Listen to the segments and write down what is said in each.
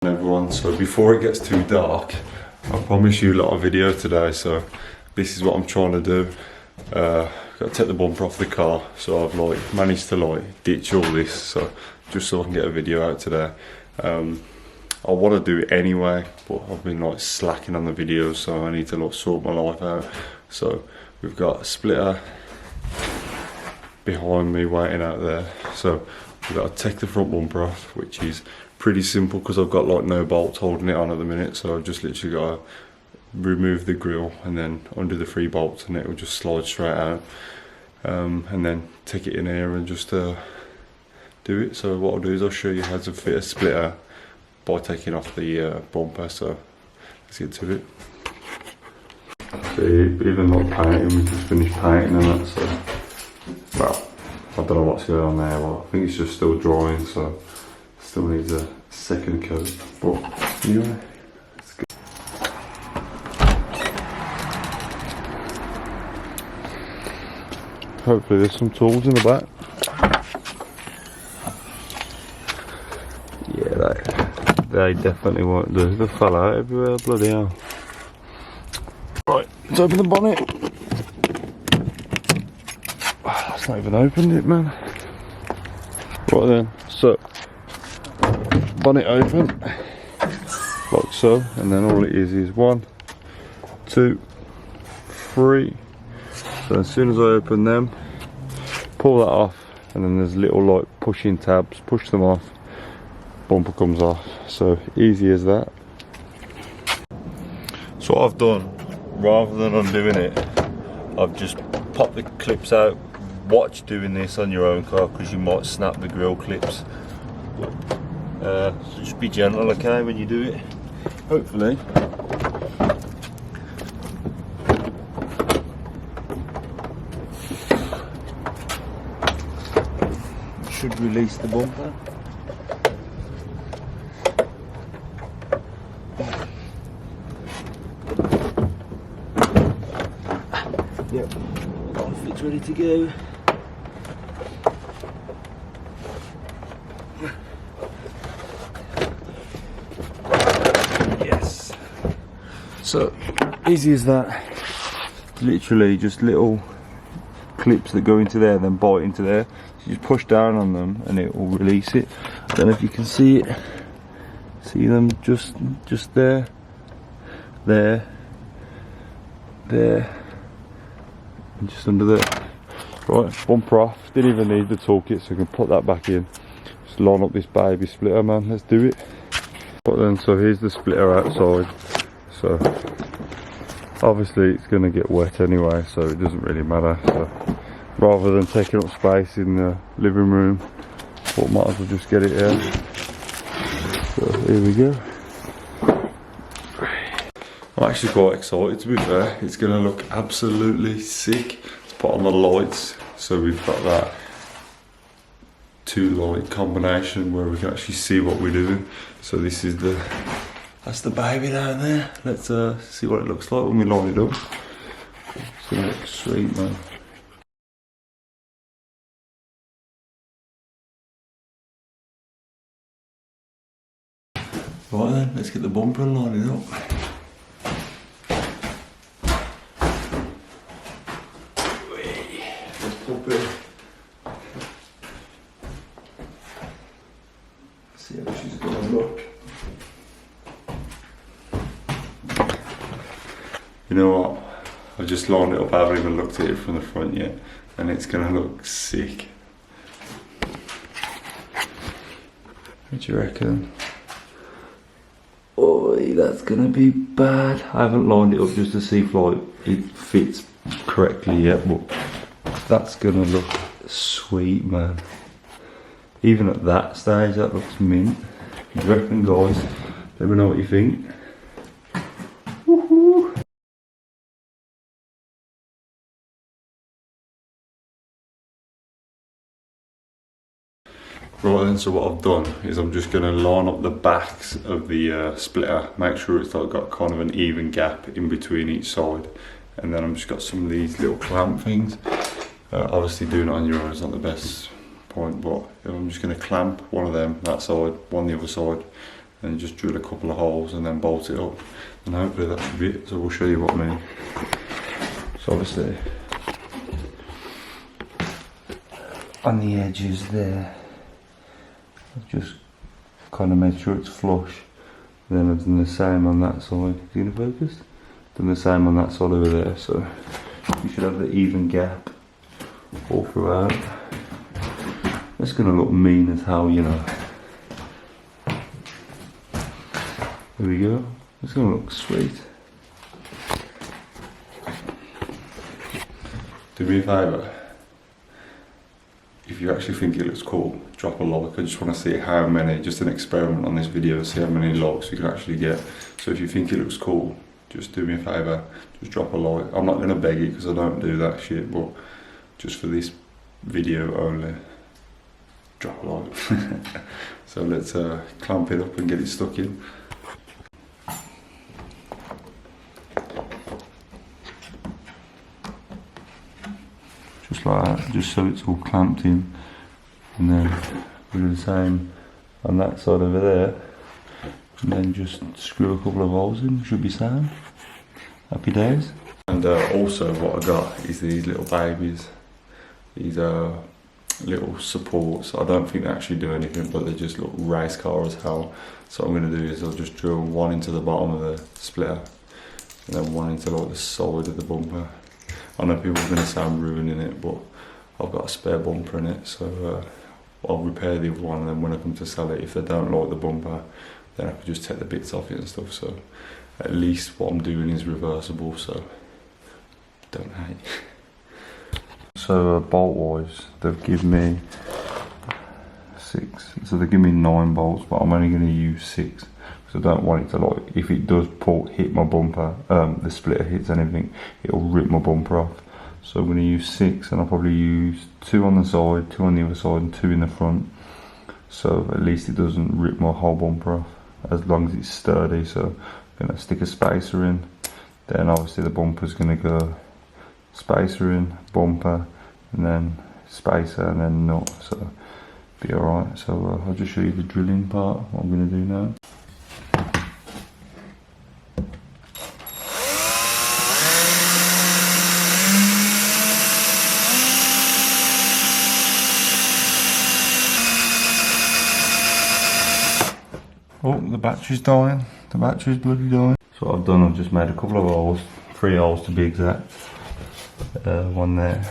everyone. So before it gets too dark, I promise you a lot of video today. So this is what I'm trying to do. Got to take the bumper off the car, so I've like managed to like ditch all this, so just so I can get a video out today. I want to do it anyway, but I've been like slacking on the videos, so I need to like sort my life out. So we've got a splitter behind me waiting out there, so we've got to take the front bumper off, which is pretty simple because I've got like no bolts holding it on at the minute. So I've just literally got to remove the grill and then undo the 3 bolts, and it will just slide straight out. And then take it in here and just do it. So what I'll do is I'll show you how to fit a splitter by taking off the bumper. So let's get to it. So even like painting, we just finished painting and that, so well, I don't know what's going on there, but I think it's just still drying, so still needs a second coat. But anyway, let's go. Hopefully there's some tools in the back. Yeah, they definitely won't do. They fell out everywhere, bloody hell. Right, let's open the bonnet. That's not even opened it, man. Right then, so bonnet open, like so, and then all it is 1, 2, 3. So as soon as I open them, pull that off, and then there's little like pushing tabs, push them off, bumper comes off. So easy as that. So what I've done, rather than undoing it, I've just popped the clips out. Watch doing this on your own car because you might snap the grill clips. So just be gentle, okay, when you do it. Hopefully should release the bumper. Yep, it's ready to go. Yes. So easy as that. Literally just little clips that go into there, then bite into there. So you just push down on them and it will release it. I don't know if you can see it. See them just there, there, there, and just under there. Right, bumper off. Didn't even need the toolkit, so I can put that back in. Just line up this baby splitter, man. Let's do it. But then, so here's the splitter outside. So obviously it's going to get wet anyway, so it doesn't really matter. So rather than taking up space in the living room, I might as well just get it here. So here we go. I'm actually quite excited, to be fair. It's going to look absolutely sick. Let's put on the lights. So we've got that 2 light combination where we can actually see what we're doing. So this is that's the baby down there. Let's see what it looks like when we line it up. It's going to look sweet, man. Right then, let's get the bumper and line it up. Let's pop it. See how she's gonna look. You know what? I've just lined it up. I haven't even looked at it from the front yet, and it's gonna look sick. What do you reckon? Oh, that's gonna be bad. I haven't lined it up just to see if like it fits correctly yet, but that's gonna look sweet, man. Even at that stage, that looks mint. What do you reckon, guys? Let me know what you think. Woohoo! Right then, so what I've done is I'm just going to line up the backs of the splitter, make sure it's like got kind of an even gap in between each side, and then I've just got some of these little clamp things. Obviously doing it on your own is not the best point, but I'm just going to clamp one of them that side, one the other side, and just drill a couple of holes and then bolt it up, and hopefully that should be it. So we'll show you what I mean. So obviously on the edges there, I've just kind of made sure it's flush. Then I've done the same on that side. Is it gonna focus? Done the same on that side over there, so you should have the even gap all throughout. That's gonna look mean as hell, you know. There we go. It's gonna look sweet. Do me a favour. If you actually think it looks cool, drop a like. I just want to see how many, just an experiment on this video, see how many likes you can actually get. So if you think it looks cool, just do me a favour, just drop a like. I'm not going to beg it because I don't do that shit, but just for this video only, drop a like. So let's clamp it up and get it stuck in. Just like that, just so it's all clamped in, and then we'll do the same on that side over there, and then just screw a couple of holes in. Should be sound. Happy days. And also what I got is these little babies, these little supports. I don't think they actually do anything, but they just look race car as hell. So what I'm going to do is I'll just drill one into the bottom of the splitter, and then one into like the side of the bumper. I know people are going to say I'm ruining it, but I've got a spare bumper in it, so I'll repair the other one, and then when I come to sell it, if they don't like the bumper, then I can just take the bits off it and stuff. So at least what I'm doing is reversible, so don't hate. So bolt wise, they've given me 6, so they give me 9 bolts, but I'm only going to use 6. So I don't want it to, like, if it does hit my bumper, the splitter hits anything, it'll rip my bumper off. So I'm going to use 6, and I'll probably use 2 on the side, 2 on the other side, and 2 in the front. So at least it doesn't rip my whole bumper off, as long as it's sturdy. So I'm going to stick a spacer in, then obviously the bumper's going to go spacer in, bumper, and then spacer, and then nut. So be alright. So I'll just show you the drilling part, what I'm going to do now. Oh, the battery's dying. The battery's bloody dying. So what I've done, I've just made a couple of holes, 3 holes to be exact. One there,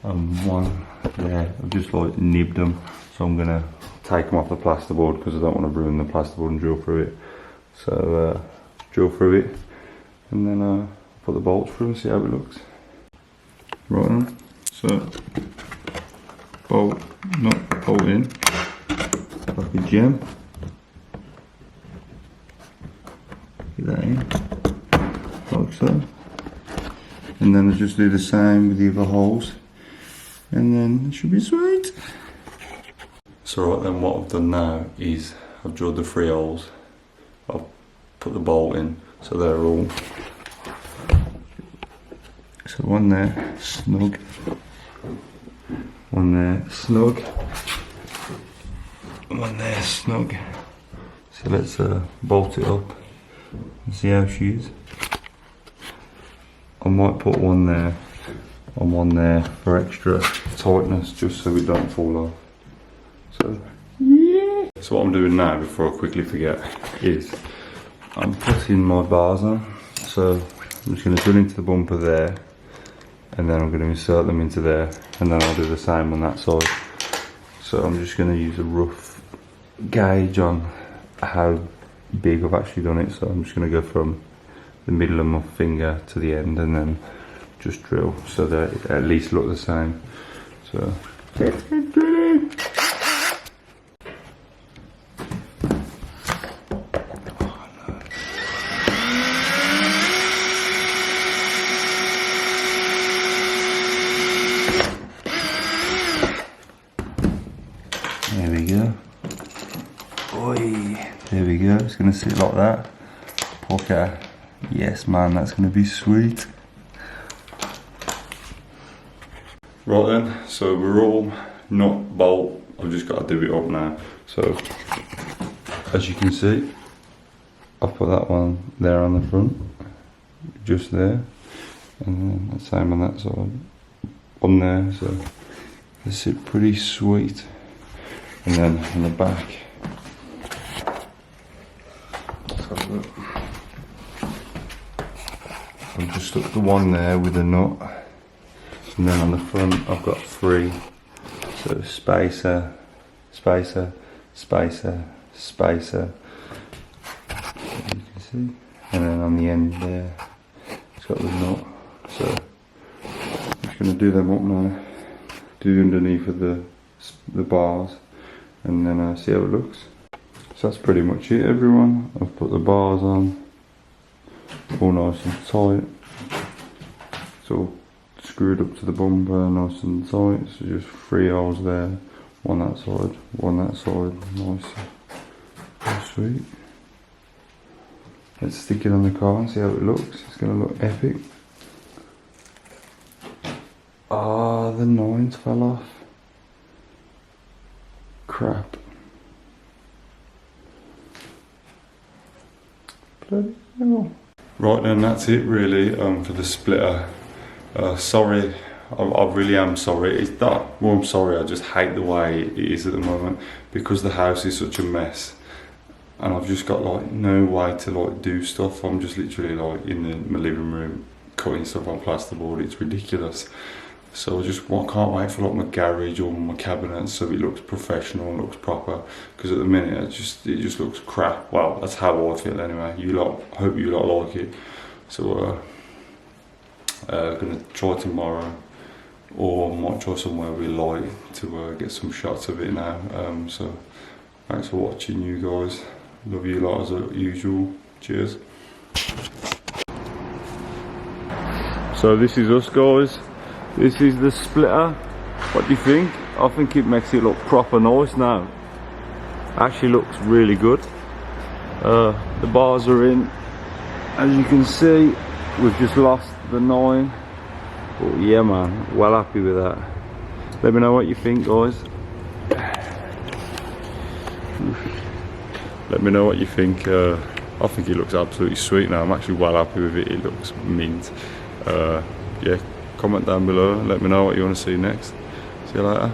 and one there. I've just like nibbed them. So I'm gonna take them off the plasterboard because I don't want to ruin the plasterboard and drill through it. So drill through it, and then put the bolts through and see how it looks. Right on. So bolt, not bolt in, like a gem. Get that in, like so. And then I'll just do the same with the other holes, and then it should be sweet. So right then, what I've done now is I've drilled the 3 holes, I've put the bolt in, so they're all, so one there, snug, one there, snug, one there, snug. So let's bolt it up and see how she is. I might put one there and one there for extra tightness, just so it don't fall off. So yeah. So what I'm doing now, before I quickly forget, is I'm putting my bars on. So I'm just going to drill into the bumper there, and then I'm going to insert them into there, and then I'll do the same on that side. So I'm just going to use a rough gauge on how big I've actually done it. So I'm just going to go from the middle of my finger to the end, and then just drill so that it at least look the same. So let's get drilling. There we go. Oi, there we go. It's gonna sit like that. Okay. Yes, man, that's going to be sweet. Right then, so we're all nut, bolt. I've just got to do it up now. So as you can see, I've put that one there on the front, just there, and then the same on that side, on there, so they sit pretty sweet. And then on the back, let's have a look. I've just stuck the one there with a nut, and then on the front I've got 3, so spacer, spacer, spacer, spacer, as you can see, and then on the end there it's got the nut. So I'm just going to do them up now, do the underneath of the bars, and then see how it looks. So that's pretty much it, everyone. I've put the bars on, all nice and tight. It's all screwed up to the bumper, nice and tight. So just 3 holes there, one that side, one that side, nice and sweet. Let's stick it on the car and see how it looks. It's going to look epic. Ah, the 9s fell off. Crap. Bloody hell. Right then, that's it really for the splitter. Sorry, I really am sorry. It's not, well, I'm sorry, I just hate the way it is at the moment because the house is such a mess and I've just got like no way to like do stuff. I'm just literally like in my living room cutting stuff on plasterboard. It's ridiculous. So I just can't wait for like my garage or my cabinets so it looks professional and looks proper, because at the minute it just looks crap. Well, that's how I feel anyway. I hope you lot like it. So gonna try tomorrow, or might try somewhere with light to get some shots of it now. So thanks for watching, you guys. Love you lot as usual. Cheers. So this is us, guys. This is the splitter. What do you think? I think it makes it look proper nice now. Actually looks really good. The bars are in. As you can see, we've just lost the 9. But yeah man, well happy with that. Let me know what you think, guys. Let me know what you think. I think it looks absolutely sweet now. I'm actually well happy with it. It looks mint. Yeah. Comment down below, let me know what you want to see next. See you later.